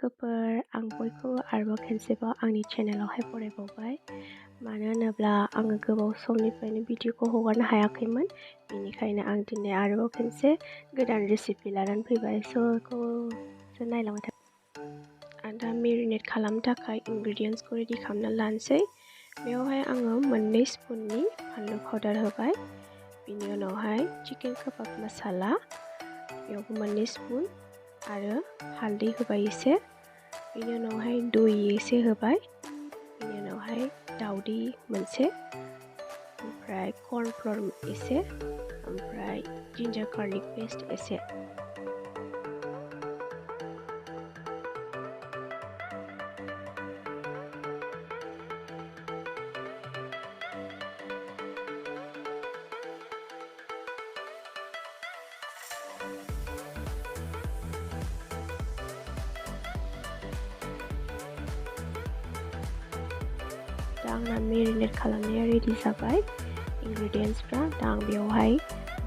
लोगोफोर आं बयखौबो आरोबाव खेनसेबाव आंनि चेनेलावहाय बरायबावबाय मानो होनोब्ला आङो गोबाव समनिफ्रायनो भिडिअखौ हगारनो हायाखैमोन बेनिखायनो आं दिनै आरोबाव खेनसे गोदान रेसिपि लानानै फैबाय बेखौसो नायलांबाय था आं दा मेरिनेट खालामनो थाखाय इनग्रेडियेन्ट्सखौ रेडि खालामना लानोसै बेयावहाय आङो 2 स्पुननि फानलु पाउडार होबाय बिनि उनावहाय चिकेन काबाब मसाला बेयावबो 2 स्पुन आरो हालदै होबाय एसे बिनि उनावहाय दही एसे होबाय बिनि उनावहाय दावदै मोनसे ओमफ्राय कर्नफ्लोर एसे ओमफ्राय जिंजार गार्लिक पेस्ट एसे दा आंना मेरिनेट खालामनाया रेडि जाबाय इनग्रेडियेन्ट्सफ्रा दा आं बेयावहाय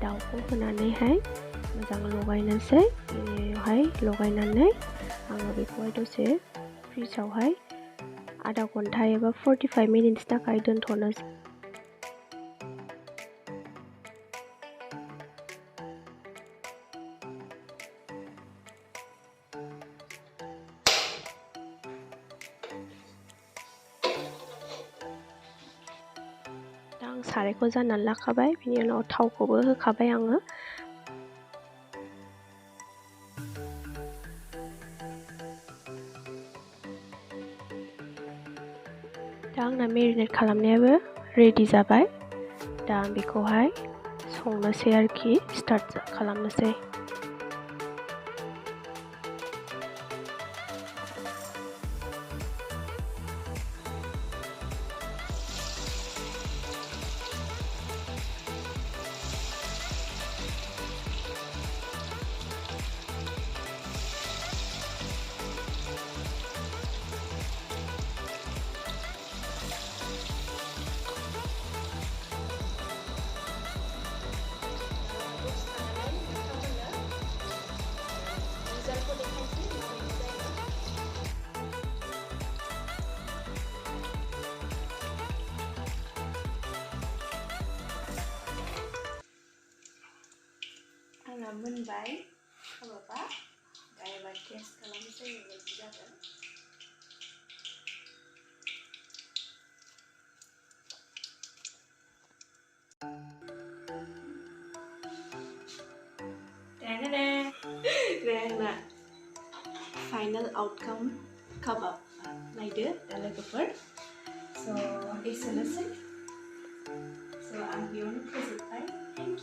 दाउखौ होनानैहाय मोजां लगायनोसै बेनिहाय लगायनानै आङो बेखौहाय दसे फ्रिजआवहाय आधा घन्टा एबा 45 मिनिट्स थाखाय दोनथ'नोसै आं सारायखौ जाननानै लाखाबाय बिनि उनाव थावखौबो होखाबाय आङो दा आंना मेरिनेट खालामनायाबो रेडि जाबाय दा आं बेखौहाय संनोसै आरोखि स्टार्ट खालामनोसै आंना मोनबाय काबाबा दा एबार टेस्ट खालामनोसै माबायदि जागोन आंना फाइनाल आउटकाम काबाब नायदो दा लोगोफोर स' एसेनोसै स' आं बेयावनो फोजोबबाय थेंक